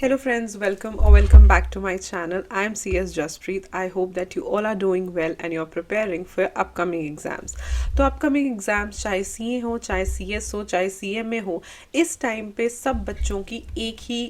Hello friends, welcome back to my channel. I am CS Jaspreet. I hope that you all are doing well and you're preparing for upcoming exams. तो upcoming exams चाहे CA हो, चाहे CS हो, चाहे CMA हो, इस time पे सब बच्चों की एक ही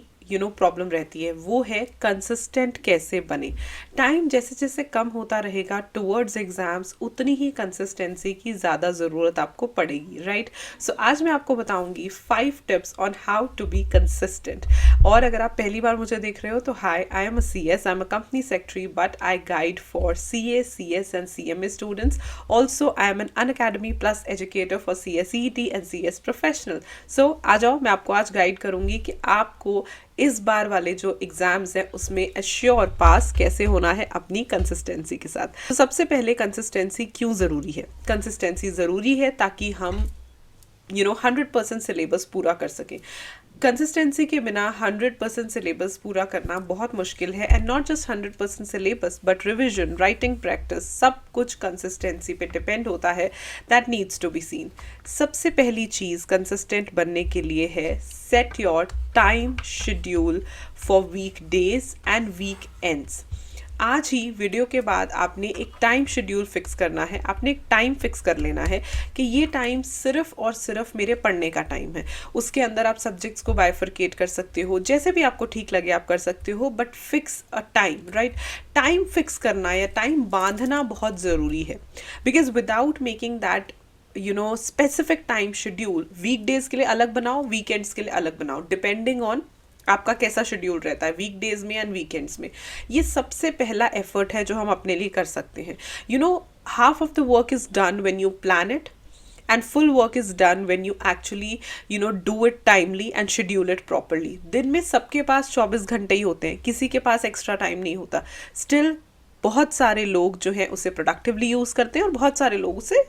प्रॉब्लम रहती है, वो है कंसिस्टेंट कैसे बने। टाइम जैसे जैसे कम होता रहेगा टुवर्ड्स एग्जाम्स, उतनी ही कंसिस्टेंसी की ज़्यादा ज़रूरत आपको पड़ेगी, राइट। सो आज मैं आपको बताऊंगी 5 tips on how to be consistent. और अगर आप पहली बार मुझे देख रहे हो तो hi, I am a C S, I am a company secretary, but I guide for CS and CMA students. Also I am an Unacademy plus educator for CSET and CS professional. So आ जाओ, मैं आपको आज guide करूंगी कि आपको इस बार वाले जो एग्जाम्स हैं उसमें एश्योर पास कैसे होना है अपनी कंसिस्टेंसी के साथ। तो सबसे पहले कंसिस्टेंसी क्यों ज़रूरी है? कंसिस्टेंसी ज़रूरी है ताकि हम 100% सिलेबस पूरा कर सकें। कंसिस्टेंसी के बिना 100% सिलेबस पूरा करना बहुत मुश्किल है, and not just 100% syllabus but revision, writing practice, सब कुछ कंसिस्टेंसी पे डिपेंड होता है। That needs to be seen. सबसे पहली चीज़ कंसिस्टेंट बनने के लिए है set your time schedule for weekdays and weekends. आज ही वीडियो के बाद आपने एक टाइम शेड्यूल फिक्स करना है, आपने एक टाइम फिक्स कर लेना है कि ये टाइम सिर्फ और सिर्फ मेरे पढ़ने का टाइम है। उसके अंदर आप सब्जेक्ट्स को बाइफरकेट कर सकते हो, जैसे भी आपको ठीक लगे आप कर सकते हो, but fix a time, right. Time fix करना या टाइम बांधना बहुत ज़रूरी है, because without making that specific time schedule, weekdays के लिए अलग बनाओ, वीकेंड्स के लिए अलग बनाओ, डिपेंडिंग ऑन आपका कैसा शेड्यूल रहता है वीक डेज में एंड वीकेंड्स में। ये सबसे पहला एफर्ट है जो हम अपने लिए कर सकते हैं। Half of the work is done when you plan it, and full work is done when you actually do it timely and schedule it properly. दिन में सबके पास 24 घंटे ही होते हैं, किसी के पास एक्स्ट्रा टाइम नहीं होता। स्टिल बहुत सारे लोग जो हैं उसे प्रोडक्टिवली यूज़ करते हैं और बहुत सारे लोग उसे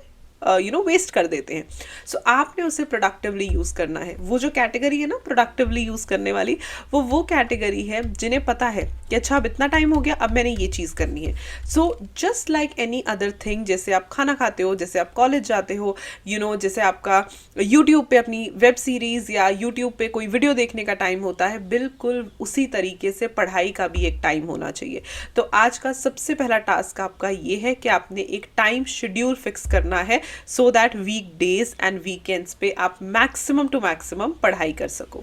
वेस्ट कर देते हैं। सो आपने उसे प्रोडक्टिवली यूज़ करना है। वो जो कैटेगरी है ना प्रोडक्टिवली यूज़ करने वाली, वो कैटेगरी है जिन्हें पता है कि अच्छा अब इतना टाइम हो गया, अब मैंने ये चीज़ करनी है। So just like any other thing, जैसे आप खाना खाते हो, जैसे आप कॉलेज जाते हो, जैसे आपका यूट्यूब पे अपनी वेब सीरीज़ या यूट्यूब पे कोई वीडियो देखने का टाइम होता है, बिल्कुल उसी तरीके से पढ़ाई का भी एक टाइम होना चाहिए। तो आज का सबसे पहला टास्क आपका ये है कि आपने एक टाइम शेड्यूल फिक्स करना है, so that weekdays and weekends पे आप मैक्सिमम टू मैक्सिमम पढ़ाई कर सको।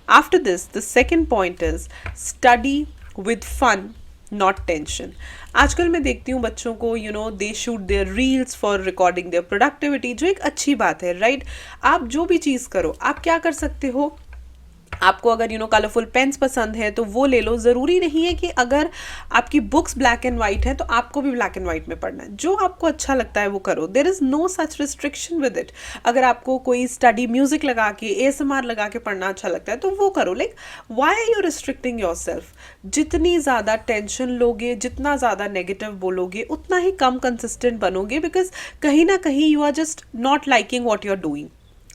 After this the second point is study with fun, not tension. आजकल मैं देखती हूँ बच्चों को they shoot their reels for recording their productivity, जो एक अच्छी बात है, राइट। आप जो भी चीज़ करो, आप क्या कर सकते हो, आपको अगर कलरफुल पेन्स पसंद है तो वो ले लो। ज़रूरी नहीं है कि अगर आपकी बुक्स ब्लैक एंड वाइट है तो आपको भी ब्लैक एंड वाइट में पढ़ना है। जो आपको अच्छा लगता है वो करो, there is no such restriction with it. अगर आपको कोई स्टडी म्यूजिक लगा के ASMR लगा के पढ़ना अच्छा लगता है तो वो करो। Like why are you restricting yourself? जितनी ज़्यादा टेंशन लोगे, जितना ज़्यादा नेगेटिव बोलोगे, उतना ही कम कंसिस्टेंट बनोगे, बिकॉज कहीं ना कहीं you are just not liking what you are doing,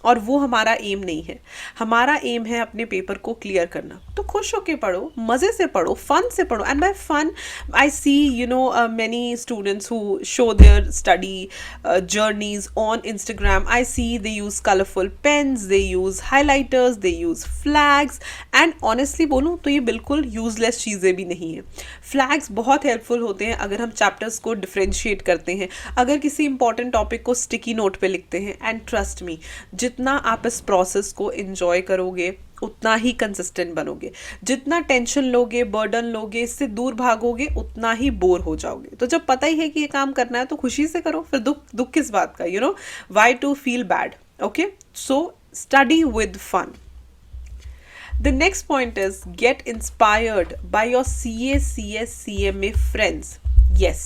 और वो हमारा एम नहीं है। हमारा एम है अपने पेपर को क्लियर करना। तो खुश होके पढ़ो, मज़े से पढ़ो, फन से पढ़ो। And by fun I see many students who show their study journeys on Instagram. I see they use colorful pens, they use highlighters, they use flags, and honestly बोलूँ तो ये बिल्कुल यूजलेस चीज़ें भी नहीं है। फ्लैग्स बहुत हेल्पफुल होते हैं अगर हम चैप्टर्स को डिफ्रेंशिएट करते हैं, अगर किसी इंपॉर्टेंट टॉपिक को स्टिकी नोट पे लिखते हैं। एंड ट्रस्ट मी, जितना आप इस प्रोसेस को एंजॉय करोगे उतना ही कंसिस्टेंट बनोगे। जितना टेंशन लोगे, बर्डन लोगे, इससे दूर भागोगे, उतना ही बोर हो जाओगे। तो जब पता ही है कि ये काम करना है तो खुशी से करो, फिर दुख किस बात का, why to feel bad? Okay, so study with fun. The next point is get inspired by your CA, CS, CMA friends. Yes,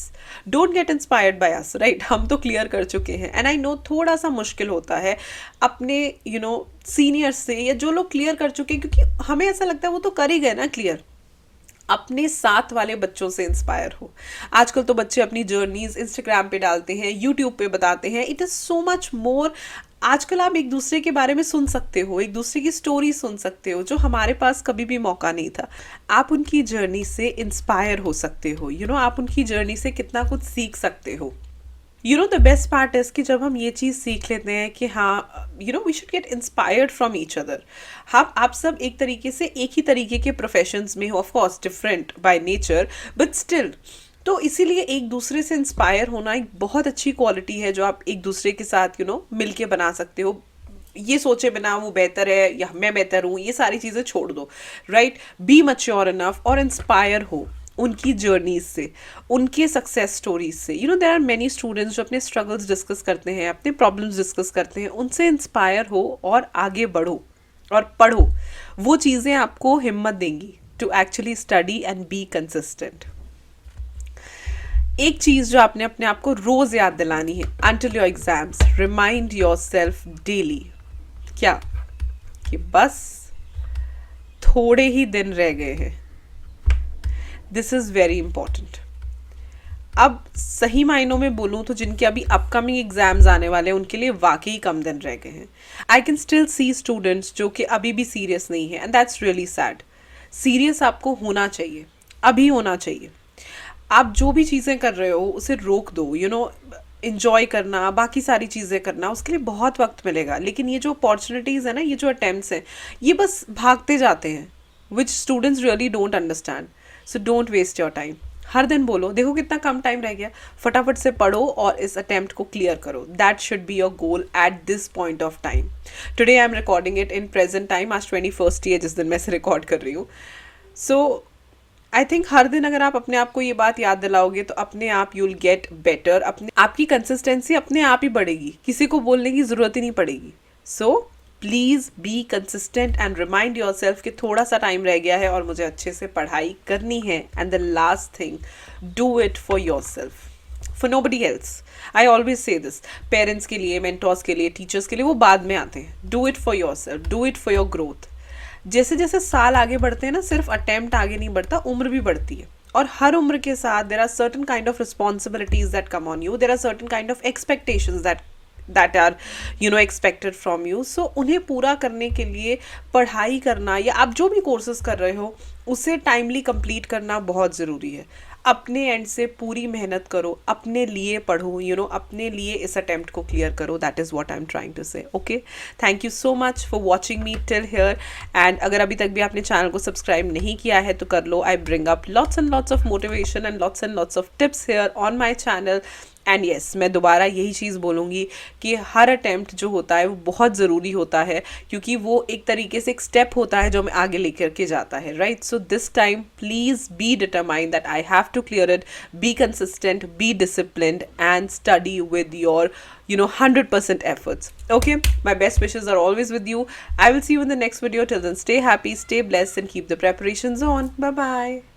don't get inspired by us, right? हम तो क्लियर कर चुके हैं, एंड आई नो थोड़ा सा मुश्किल होता है अपने सीनियर्स से, या जो लोग क्लियर कर चुके हैं, क्योंकि हमें ऐसा लगता है वो तो कर ही गए ना क्लियर। अपने साथ वाले बच्चों से इंस्पायर हो। आजकल तो बच्चे अपनी जर्नीज इंस्टाग्राम पे डालते हैं, यूट्यूब पे बताते हैं। It is so much more. आजकल आप एक दूसरे के बारे में सुन सकते हो, एक दूसरे की स्टोरी सुन सकते हो, जो हमारे पास कभी भी मौका नहीं था। आप उनकी जर्नी से इंस्पायर हो सकते हो, आप उनकी जर्नी से कितना कुछ सीख सकते हो। द बेस्ट पार्ट इज कि जब हम ये चीज़ सीख लेते हैं कि हाँ we should get inspired from each other. हम आप सब एक तरीके से एक ही तरीके के प्रोफेशंस में हो, of course different by nature, but still. तो इसीलिए एक दूसरे से इंस्पायर होना एक बहुत अच्छी क्वालिटी है जो आप एक दूसरे के साथ मिल के बना सकते हो। ये सोचे बिना वो बेहतर है या मैं बेहतर हूँ, ये सारी चीज़ें छोड़ दो, राइट। बी मैच्योर इनफ और इंस्पायर हो उनकी जर्नीज से, उनके सक्सेस स्टोरीज से। देयर आर मेनी स्टूडेंट्स जो अपने स्ट्रगल्स डिस्कस करते हैं, अपने प्रॉब्लम्स डिस्कस करते हैं, उनसे इंस्पायर हो और आगे बढ़ो और पढ़ो। वो चीज़ें आपको हिम्मत देंगी to actually study and be consistent. एक चीज़ जो आपने अपने आप को रोज़ याद दिलानी है, until your exams remind your self daily, क्या, कि बस थोड़े ही दिन रह गए हैं। This is very important. अब सही मायनों में बोलूँ तो जिनके अभी अपकमिंग एग्जाम्स आने वाले हैं उनके लिए वाकई कम दिन रह गए हैं। I can still see students जो कि अभी भी सीरियस नहीं है, and that's really sad. Serious आपको होना चाहिए, अभी होना चाहिए। आप जो भी चीज़ें कर रहे हो उसे रोक दो, इंजॉय करना, बाकी सारी चीज़ें करना, उसके लिए बहुत वक्त मिलेगा। लेकिन ये जो अपॉर्चुनिटीज़ है ना, ये जो अटेम्प्ट्स हैं, ये बस भागते जाते हैं, which students really don't understand. So don't waste your time. हर दिन बोलो देखो कितना कम टाइम रह गया, फटाफट से पढ़ो और इस अटेम्प्ट को क्लियर करो। That should be your goal at this point of time. Today I am recording it in present time, आज 21 ही है जिस दिन मैं इसे रिकॉर्ड कर रही हूँ। सो आई थिंक हर दिन अगर आप अपने आप को ये बात याद दिलाओगे तो अपने आप यू विल गेट बेटर। अपने आपकी कंसिस्टेंसी अपने आप ही बढ़ेगी, किसी को बोलने की ज़रूरत ही नहीं पड़ेगी। So please be consistent and remind your self कि थोड़ा सा टाइम रह गया है और मुझे अच्छे से पढ़ाई करनी है। And the last thing, do it for yourself, for nobody else. I always say this, parents के लिए, मेंटर्स के लिए, टीचर्स के लिए, वो बाद में आते हैं। Do it for your self, do it for your growth. जैसे जैसे साल आगे बढ़ते हैं ना, सिर्फ अटेम्प्ट आगे नहीं बढ़ता, उम्र भी बढ़ती है। और हर उम्र के साथ there are certain kind of responsibilities that come on you, there are certain kind of expectations that are expected from you. So उन्हें पूरा करने के लिए पढ़ाई करना या आप जो भी कोर्सेज कर रहे हो उसे टाइमली कंप्लीट करना बहुत ज़रूरी है। अपने एंड से पूरी मेहनत करो, अपने लिए पढ़ो, अपने लिए इस अटेम्प्ट को क्लियर करो। That is what I am trying to say. Okay, thank you so much for watching me till here. And अगर अभी तक भी आपने चैनल को सब्सक्राइब नहीं किया है तो कर लो। I bring up lots and lots of motivation and lots of tips here on my channel. And yes, मैं दोबारा यही चीज़ बोलूँगी कि हर अटैम्प्ट जो होता है वो बहुत ज़रूरी होता है, क्योंकि वो एक तरीके से एक स्टेप होता है जो हमें आगे लेकर के जाता है, right. So this time please be determined that I have to clear it, be consistent, be disciplined and study with your 100% efforts. Okay, my best wishes are always with you. I will see you in the next video. Till then, stay happy, stay blessed, and keep the preparations on. Bye bye.